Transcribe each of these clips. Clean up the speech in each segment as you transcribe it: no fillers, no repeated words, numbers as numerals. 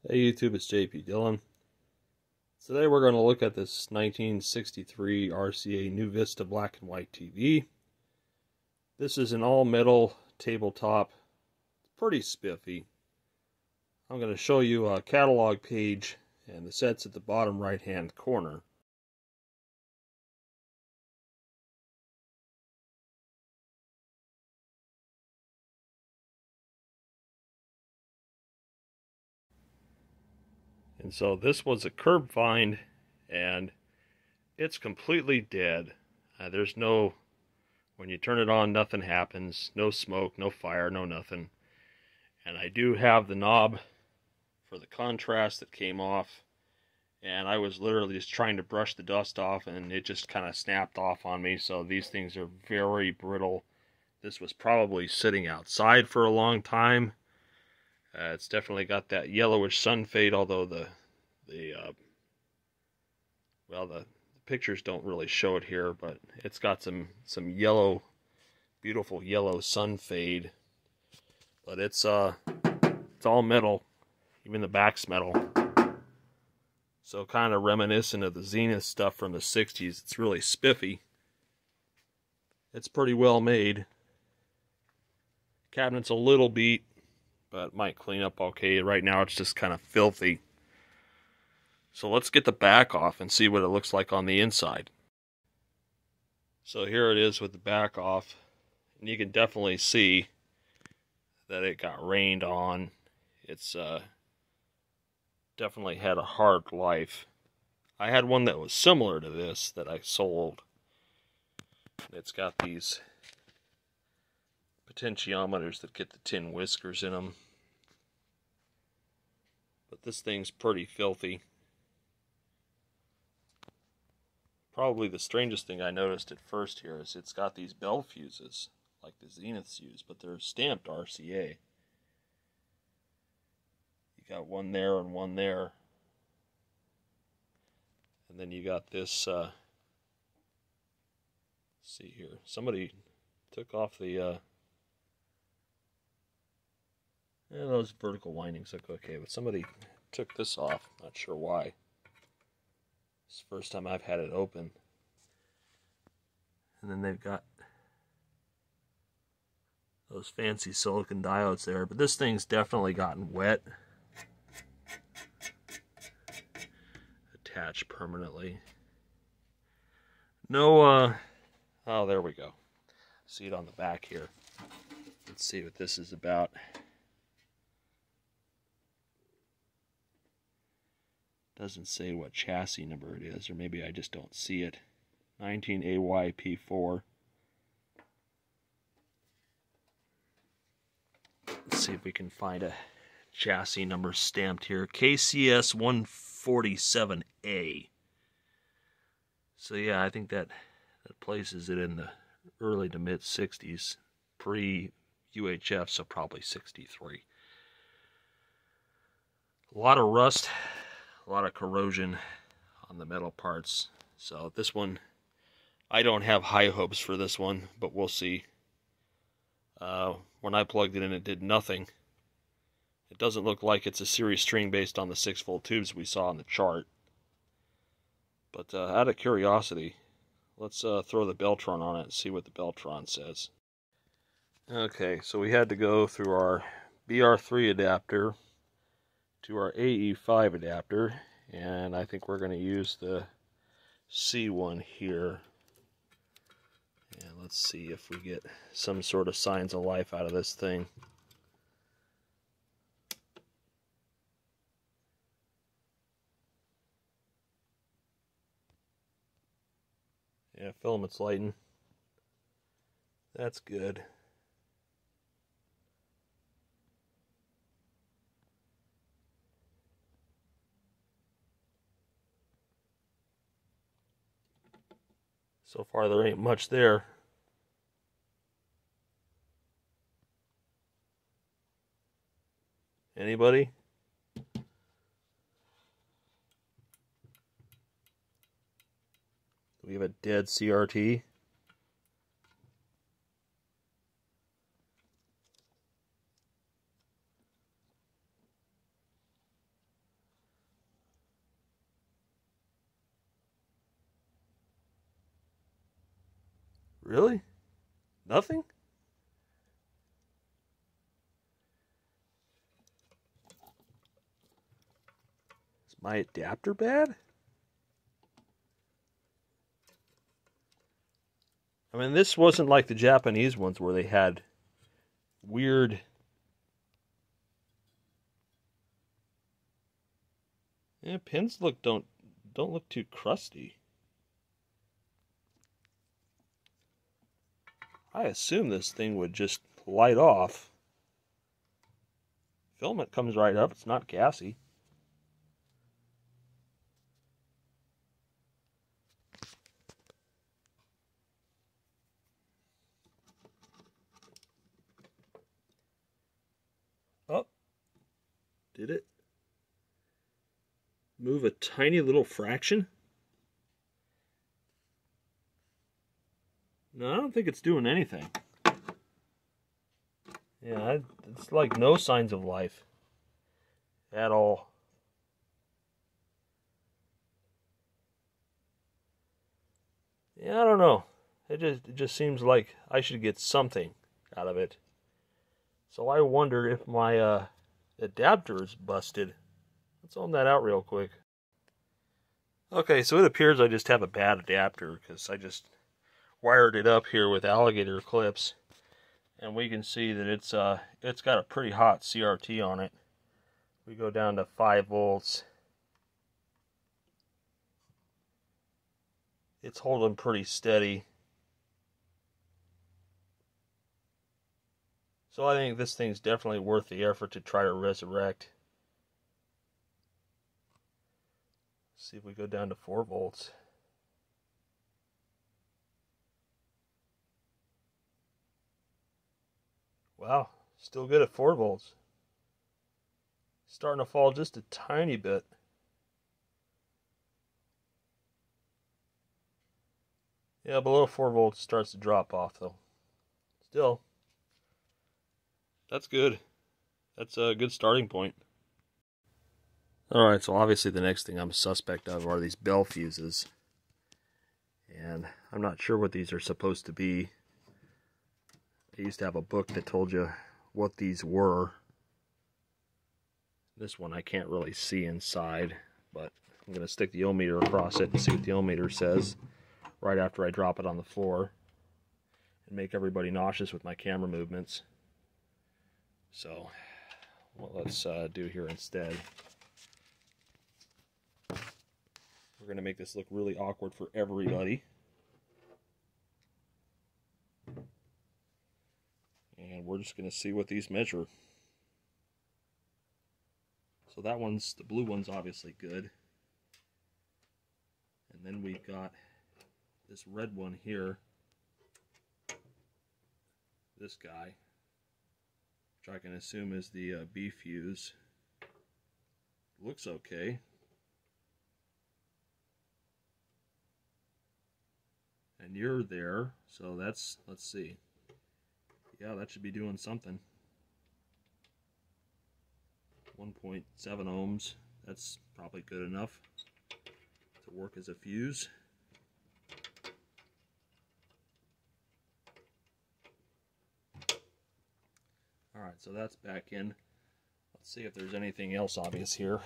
Hey YouTube, it's JP Dillon. Today we're going to look at this 1963 RCA NuVista black and white TV. This is an all-metal tabletop. It's pretty spiffy. I'm going to show you a catalog page and the sets at the bottom right-hand corner. And so this was a curb find, and it's completely dead. There's no, when you turn it on, nothing happens. No smoke, no fire, no nothing. And I do have the knob for the contrast that came off. And I was literally just trying to brush the dust off, and it just kind of snapped off on me. So these things are very brittle. This was probably sitting outside for a long time. It's definitely got that yellowish sun fade, although the pictures don't really show it here, but it's got some yellow, beautiful yellow sun fade. But it's all metal, even the back's metal. So kind of reminiscent of the Zenith stuff from the 60s. It's really spiffy. It's pretty well made. Cabinet's a little beat, but might clean up okay. Right now it's just kind of filthy. So let's get the back off and see what it looks like on the inside. So here it is with the back off. And you can definitely see that it got rained on. It's definitely had a hard life. I had one that was similar to this that I sold. It's got these potentiometers that get the tin whiskers in them. But this thing's pretty filthy. Probably the strangest thing I noticed at first here is it's got these bell fuses like the Zeniths use, but they're stamped RCA. You got one there and one there. And then you got this, let's see here. Somebody took off the, those vertical windings look okay, but somebody took this off. Not sure why. It's the first time I've had it open. And then they've got those fancy silicon diodes there, but this thing's definitely gotten wet. Attached permanently. No, oh, there we go. See it on the back here. Let's see what this is about. Doesn't say what chassis number it is, or maybe I just don't see it. 19AYP4. Let's see if we can find a chassis number stamped here. KCS 147A. So yeah, I think that places it in the early to mid 60s, pre-UHF, so probably 63. A lot of rust, a lot of corrosion on the metal parts. So this one, I don't have high hopes for this one, but we'll see. When I plugged it in, it did nothing. It doesn't look like it's a series string based on the 6-volt tubes we saw on the chart. But out of curiosity, let's throw the Beltron on it and see what the Beltron says. Okay, so we had to go through our BR3 adapter to our AE5 adapter, and I think we're going to use the C1 here. And let's see if we get some sort of signs of life out of this thing. Yeah, filament's lighting. That's good. So far there ain't much there. Anybody? We have a dead CRT. Really? Nothing? Is my adapter bad? I mean, this wasn't like the Japanese ones where they had weird... Yeah, pins don't look too crusty. I assume this thing would just light off. Filament comes right up. It's not gassy. Oh, did it move a tiny little fraction? No, I don't think it's doing anything. Yeah, it's like no signs of life at all. Yeah, I don't know. It just seems like I should get something out of it. So I wonder if my adapter is busted. Let's own that out real quick. Okay, so it appears I just have a bad adapter because I just wired it up here with alligator clips, and we can see that it's got a pretty hot CRT on it. We go down to 5 volts. It's holding pretty steady. So I think this thing's definitely worth the effort to try to resurrect. Let's see if we go down to 4 volts. Wow, still good at 4 volts. Starting to fall just a tiny bit. Yeah, below 4 volts starts to drop off though. Still, that's good. That's a good starting point. Alright, so obviously the next thing I'm suspect of are these bell fuses. And I'm not sure what these are supposed to be. I used to have a book that told you what these were. This one I can't really see inside, but I'm going to stick the ohmmeter across it and see what the ohmmeter says right after I drop it on the floor and make everybody nauseous with my camera movements. So, what let's do here instead. We're going to make this look really awkward for everybody. And we're just going to see what these measure. So that one's, the blue one's obviously good. And then we've got this red one here. This guy, which I can assume is the B fuse. Looks okay. And you're there, so that's, let's see. Yeah, that should be doing something. 1.7 ohms, that's probably good enough to work as a fuse. Alright, so that's back in. Let's see if there's anything else obvious here.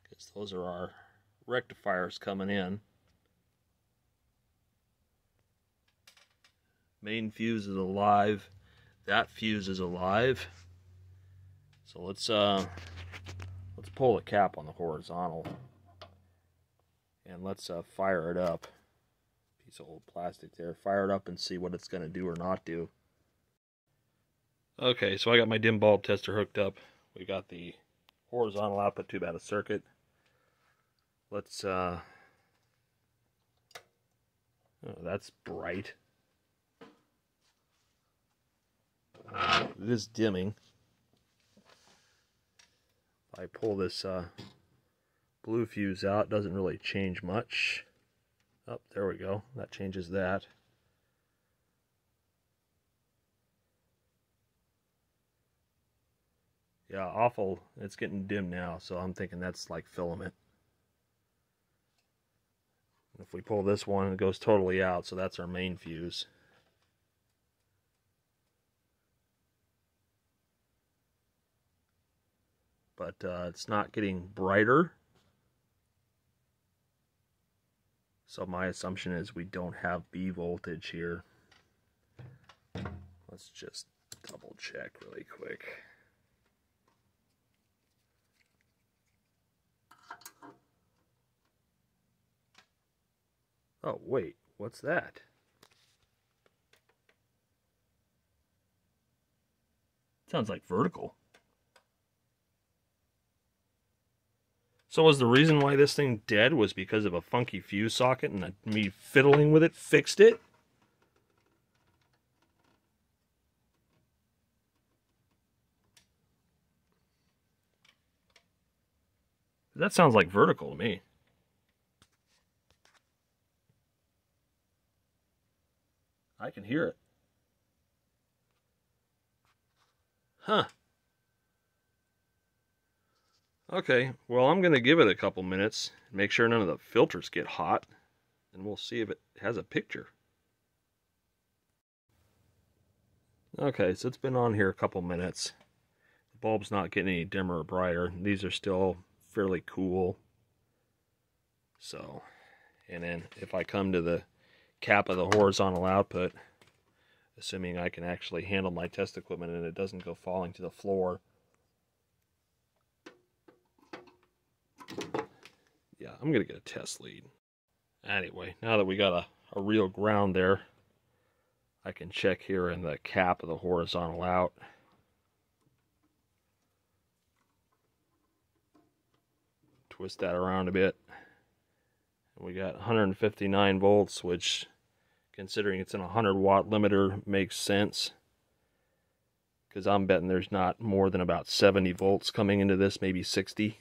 Because those are our rectifiers coming in. Main fuse is alive. That fuse is alive. So let's pull the cap on the horizontal and let's fire it up. Piece of old plastic there. Fire it up and see what it's going to do or not do. Okay, so I got my dim bulb tester hooked up. We got the horizontal output tube out of circuit. Let's oh, that's bright. It is dimming. If I pull this blue fuse out, it doesn't really change much. Oh, there we go. That changes that. Yeah, awful. It's getting dim now, so I'm thinking that's like filament. I'm If we pull this one, it goes totally out, so that's our main fuse. But it's not getting brighter. So my assumption is we don't have B voltage here. Let's just double check really quick. Oh, wait, what's that? Sounds like vertical. So was the reason why this thing dead was because of a funky fuse socket and me fiddling with it fixed it? That sounds like vertical to me. I can hear it. Huh. Okay, well, I'm going to give it a couple minutes, make sure none of the filters get hot, and we'll see if it has a picture. Okay, so it's been on here a couple minutes. The bulb's not getting any dimmer or brighter. These are still fairly cool. So, and then if I come to the cap of the horizontal output, assuming I can actually handle my test equipment and it doesn't go falling to the floor, yeah, I'm going to get a test lead. Anyway, now that we got a real ground there, I can check here in the cap of the horizontal out. Twist that around a bit. And we got 159 volts, which, considering it's in a 100-watt limiter, makes sense. Because I'm betting there's not more than about 70 volts coming into this, maybe 60.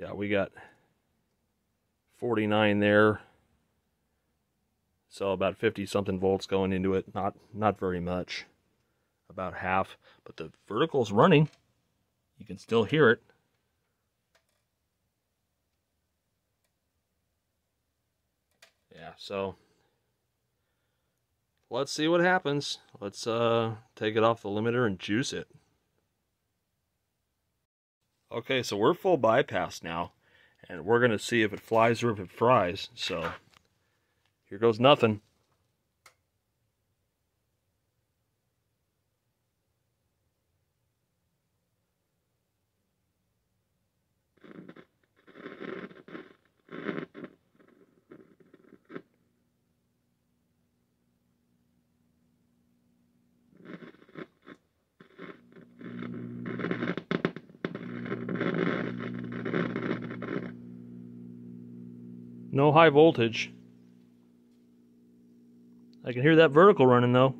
Yeah, we got 49 there. So about 50-something volts going into it. Not very much. About half. But the vertical's running. You can still hear it. Yeah, so let's see what happens. Let's take it off the limiter and juice it. Okay, so we're full bypass now, and we're going to see if it flies or if it fries. So here goes nothing. No high voltage. I can hear that vertical running though.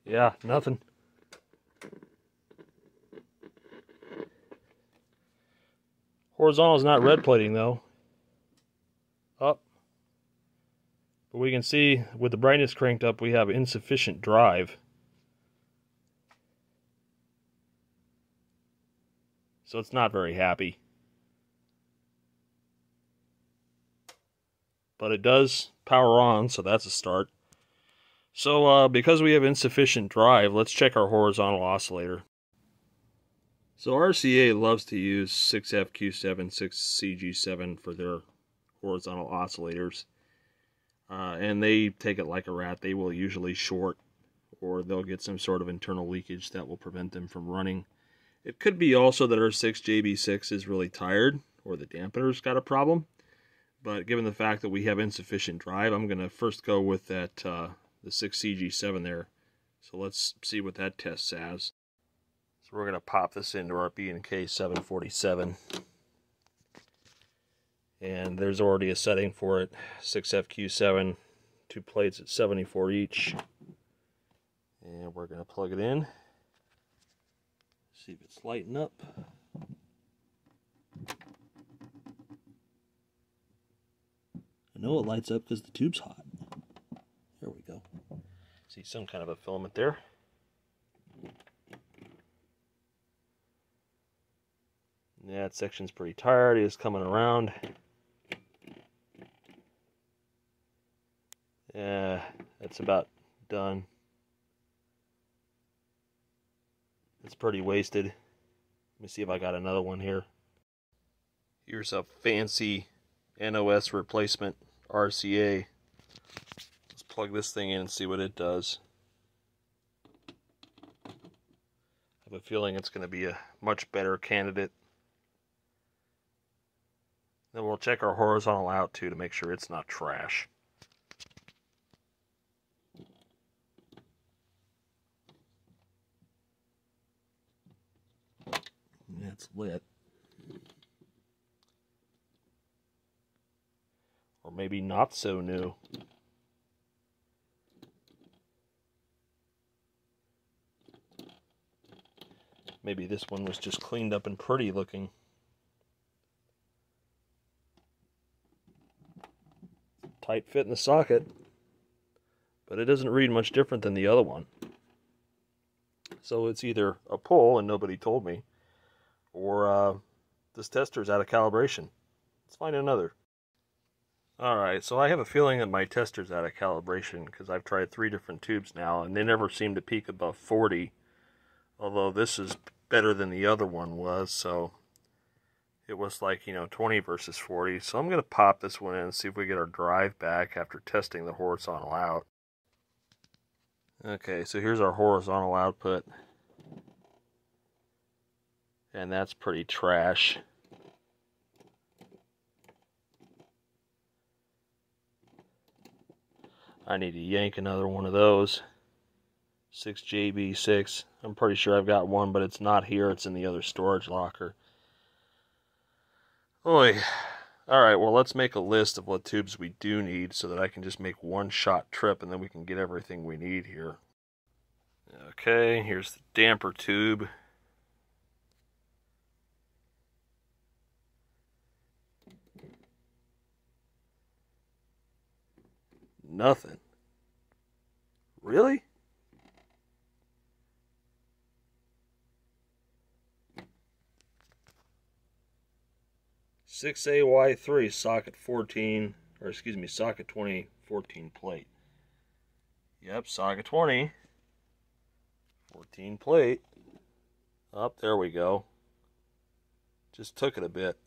Yeah, nothing. Horizontal's not red plating though. Up. But we can see with the brightness cranked up, we have insufficient drive. So it's not very happy. But it does power on, so that's a start. So because we have insufficient drive, let's check our horizontal oscillator. So RCA loves to use 6FQ7, 6CG7 for their horizontal oscillators. And they take it like a rat. They will usually short, or they'll get some sort of internal leakage that will prevent them from running. It could be also that our 6JB6 is really tired, or the dampener's got a problem. But given the fact that we have insufficient drive, I'm going to first go with that the 6CG7 there. So let's see what that test says. So we're going to pop this into our B&K 747. And there's already a setting for it, 6FQ7, 2 plates at 74 each. And we're going to plug it in. See if it's lighting up. I know it lights up because the tube's hot. There we go. See some kind of a filament there. Yeah, that section's pretty tired. It's coming around. Yeah, that's about done. It's pretty wasted. Let me see if I got another one here. Here's a fancy NOS replacement RCA. Let's plug this thing in and see what it does. I have a feeling it's going to be a much better candidate. Then we'll check our horizontal out too to make sure it's not trash. It's lit. Or maybe not so new. Maybe this one was just cleaned up and pretty looking. Tight fit in the socket, but it doesn't read much different than the other one. So it's either a pull and nobody told me, or this tester's out of calibration. Let's find another. Alright, so I have a feeling that my tester's out of calibration because I've tried 3 different tubes now and they never seem to peak above 40. Although this is better than the other one was, so it was like, 20 versus 40. So I'm going to pop this one in and see if we get our drive back after testing the horizontal out. Okay, so here's our horizontal output. And that's pretty trash. I need to yank another one of those. 6JB6. I'm pretty sure I've got one, but it's not here. It's in the other storage locker. Oy. Alright, well, let's make a list of what tubes we do need so that I can just make one shot trip and then we can get everything we need here. Okay, here's the damper tube. Nothing. Really? (6AY3) socket 14, or excuse me, socket 20, 14 plate. Yep, socket 20, 14 plate. Up, there we go. Just took it a bit.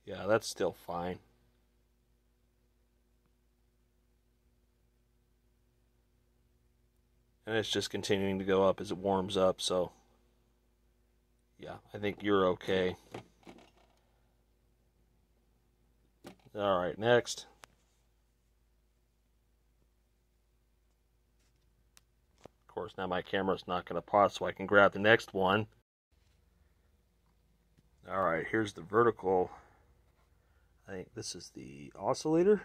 Yeah, that's still fine. And it's just continuing to go up as it warms up, so yeah, I think you're okay. Alright, next. Of course, now my camera's not going to pause, so I can grab the next one. Alright, here's the vertical. I think this is the oscillator.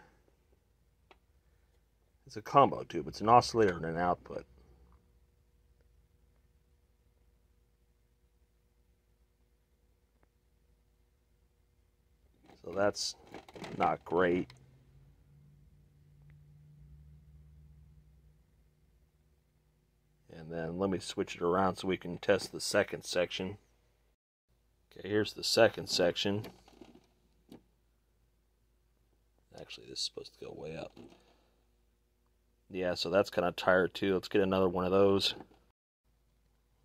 It's a combo tube. It's an oscillator and an output. So that's not great. And then let me switch it around so we can test the second section. Okay, here's the second section. Actually, this is supposed to go way up. Yeah, so that's kind of tired too. Let's get another one of those.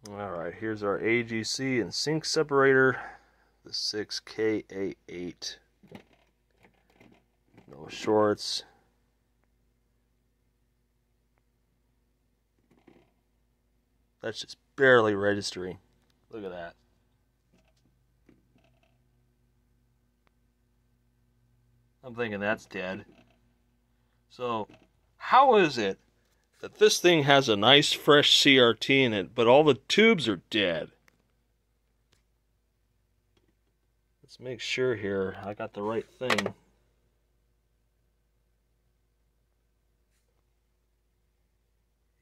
Alright, here's our AGC and sync separator. The 6KA8. No shorts. That's just barely registering. Look at that. I'm thinking that's dead. So, how is it that this thing has a nice fresh CRT in it, but all the tubes are dead? Let's make sure here I got the right thing.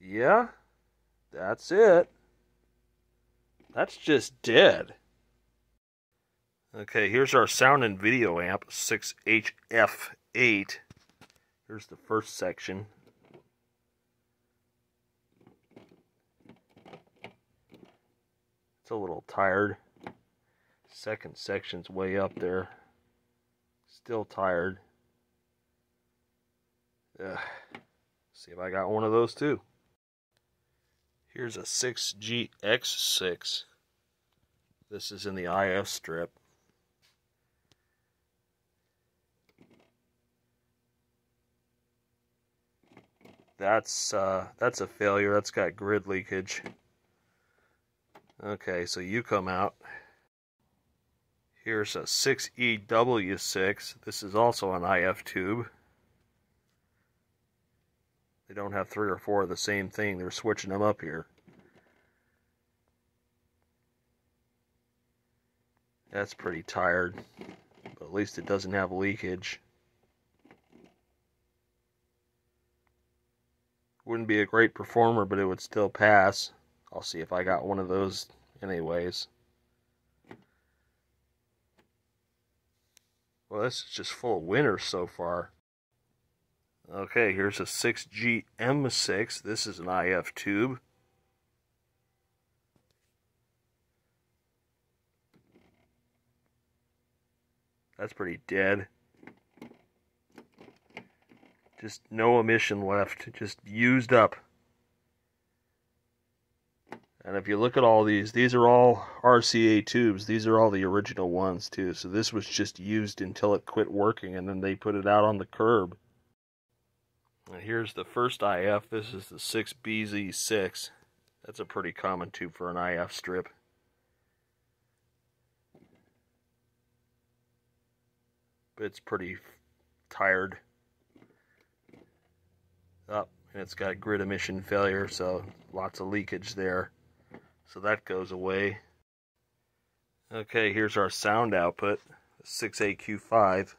Yeah, that's it. That's just dead. Okay, here's our sound and video amp, 6HF8. Here's the first section. It's a little tired. Second section's way up there. Still tired. See if I got one of those too. Here's a 6GX6. This is in the IF strip. That's a failure. That's got grid leakage. Okay, so you come out. Here's a 6EW6. This is also an IF tube. They don't have 3 or 4 of the same thing. They're switching them up here. That's pretty tired, but at least it doesn't have leakage. Wouldn't be a great performer, but it would still pass. I'll see if I got one of those anyways. Well, this is just full of winners so far. Okay, here's a 6GM6. This is an IF tube. That's pretty dead. Just no emission left, just used up. And if you look at all these are all RCA tubes. These are all the original ones too. So this was just used until it quit working, and then they put it out on the curb. And here's the first IF. This is the 6BZ6. That's a pretty common tube for an IF strip. But it's pretty tired. Up, and it's got grid emission failure, so lots of leakage there. So that goes away. Okay, here's our sound output, 6AQ5.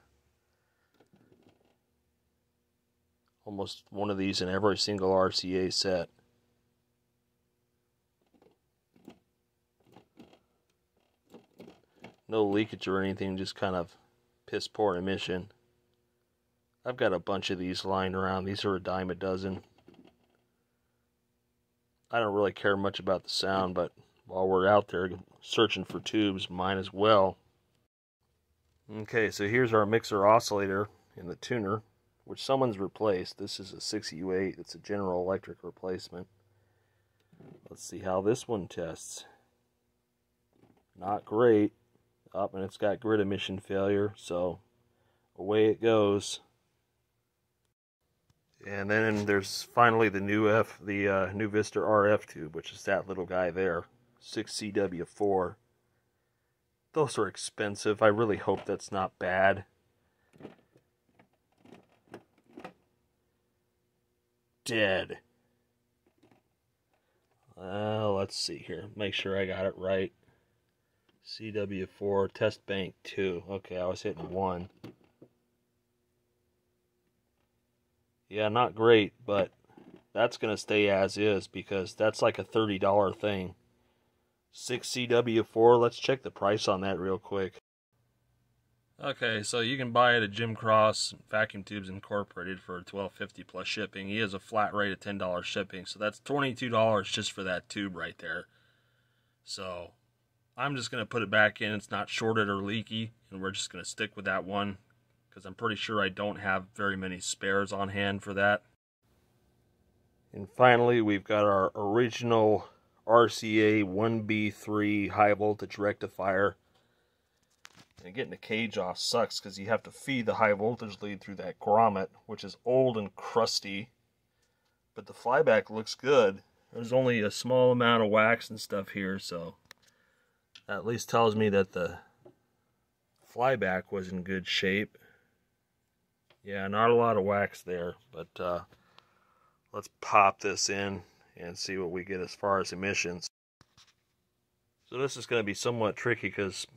Almost one of these in every single RCA set. No leakage or anything, just kind of piss poor emission. I've got a bunch of these lying around. These are a dime a dozen. I don't really care much about the sound, but while we're out there searching for tubes, might as well. Okay, so here's our mixer oscillator in the tuner, which someone's replaced. This is a 6U8. It's a General Electric replacement. Let's see how this one tests. Not great. Up, and it's got grid emission failure, so away it goes. And then there's finally the new New Vista RF tube, which is that little guy there, 6CW4. Those are expensive. I really hope that's not bad. Dead. Let's see here. Make sure I got it right. CW4 test bank 2. Okay, I was hitting 1. Yeah, not great, but that's going to stay as is because that's like a $30 thing. 6CW4, let's check the price on that real quick. Okay, so you can buy it at Jim Cross Vacuum Tubes Incorporated for $12.50 plus shipping. He has a flat rate of $10 shipping, so that's $22 just for that tube right there. So I'm just going to put it back in. It's not shorted or leaky, and we're just going to stick with that one, because I'm pretty sure I don't have very many spares on hand for that. And finally, we've got our original RCA 1B3 high voltage rectifier. And getting the cage off sucks because you have to feed the high voltage lead through that grommet, which is old and crusty. But the flyback looks good. There's only a small amount of wax and stuff here, so that at least tells me that the flyback was in good shape. Yeah, not a lot of wax there, but let's pop this in and see what we get as far as emissions. So this is going to be somewhat tricky because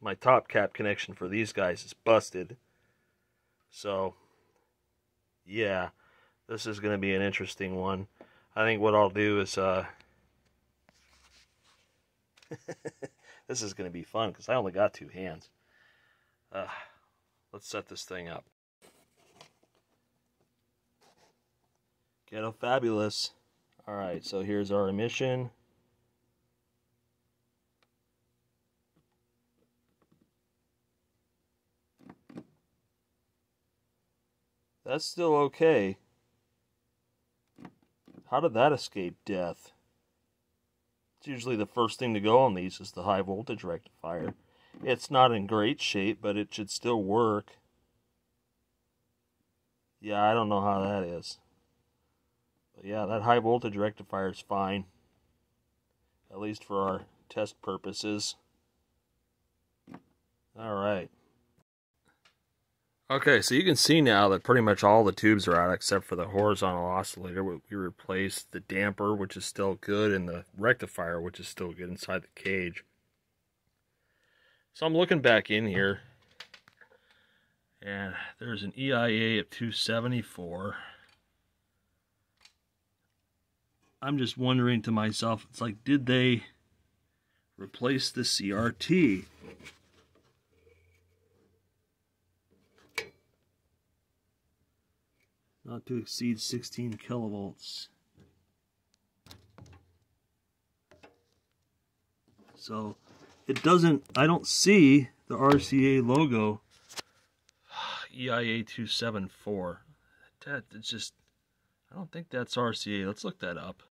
my top cap connection for these guys is busted. So, yeah, this is going to be an interesting one. I think what I'll do is This is going to be fun because I only got 2 hands. Let's set this thing up. Ghetto Fabulous. Alright, so here's our emission. That's still okay. How did that escape death? It's usually the first thing to go on these is the high voltage rectifier. It's not in great shape, but it should still work. Yeah, I don't know how that is. But yeah, that high voltage rectifier is fine. At least for our test purposes. Alright. Okay, so you can see now that pretty much all the tubes are out except for the horizontal oscillator. We replaced the damper, which is still good, and the rectifier, which is still good inside the cage. So I'm looking back in here, and there's an EIA of 274. I'm just wondering to myself, it's like, did they replace the CRT? Not to exceed 16 kilovolts. So it doesn't, I don't see the RCA logo. EIA 274. It's just, I don't think that's RCA. Let's look that up.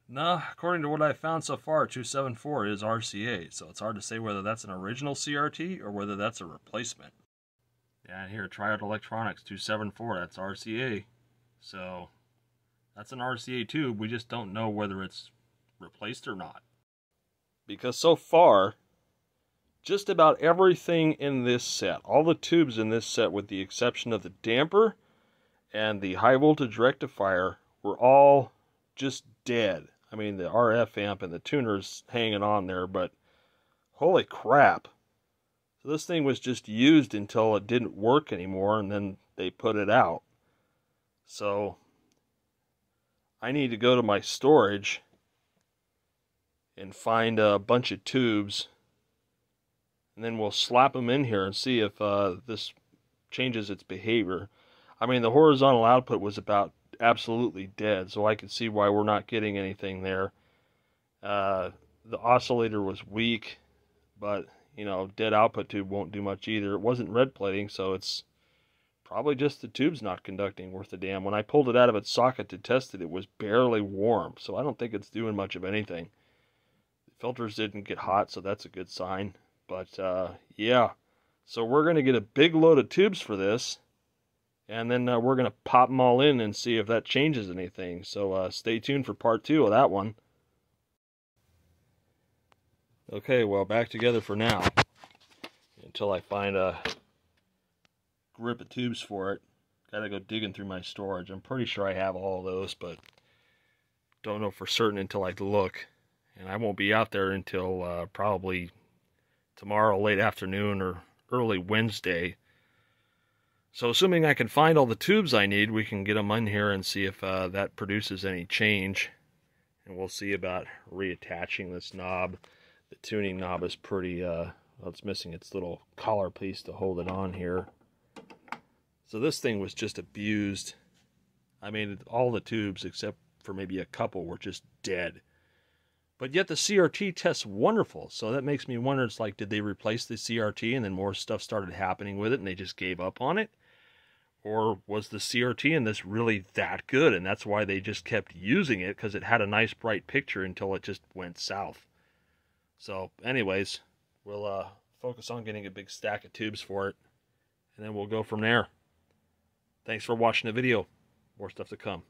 No, according to what I found so far, 274 is RCA. So it's hard to say whether that's an original CRT or whether that's a replacement. Yeah, and here, Triad Electronics 274, that's RCA. So, that's an RCA tube, we just don't know whether it's replaced or not. Because so far, just about everything in this set, all the tubes in this set with the exception of the damper and the high voltage rectifier, were all just dead. I mean, the RF amp and the tuner's hanging on there, but holy crap. So this thing was just used until it didn't work anymore, and then they put it out. So I need to go to my storage and find a bunch of tubes, and then we'll slap them in here and see if this changes its behavior. I mean, the horizontal output was about absolutely dead, so I can see why we're not getting anything there. The oscillator was weak, but you know, dead output tube won't do much either. It wasn't red plating, so it's probably just the tube's not conducting worth a damn. When I pulled it out of its socket to test it, it was barely warm, so I don't think it's doing much of anything. The filters didn't get hot, so that's a good sign. But, yeah. So we're going to get a big load of tubes for this, and then we're going to pop them all in and see if that changes anything. So stay tuned for part 2 of that one. Okay, well, back together for now, until I find a grip of tubes for it. Gotta go digging through my storage. I'm pretty sure I have all of those, but don't know for certain until I look. And I won't be out there until probably tomorrow late afternoon or early Wednesday. So assuming I can find all the tubes I need, we can get them in here and see if that produces any change. And we'll see about reattaching this knob. The tuning knob is pretty, well, it's missing its little collar piece to hold it on here. So this thing was just abused. I mean, all the tubes, except for maybe a couple, were just dead. But yet the CRT tests wonderful. So that makes me wonder, it's like, did they replace the CRT and then more stuff started happening with it and they just gave up on it? Or was the CRT in this really that good? And that's why they just kept using it, because it had a nice bright picture until it just went south. So, anyways, we'll focus on getting a big stack of tubes for it, and then we'll go from there. Thanks for watching the video. More stuff to come.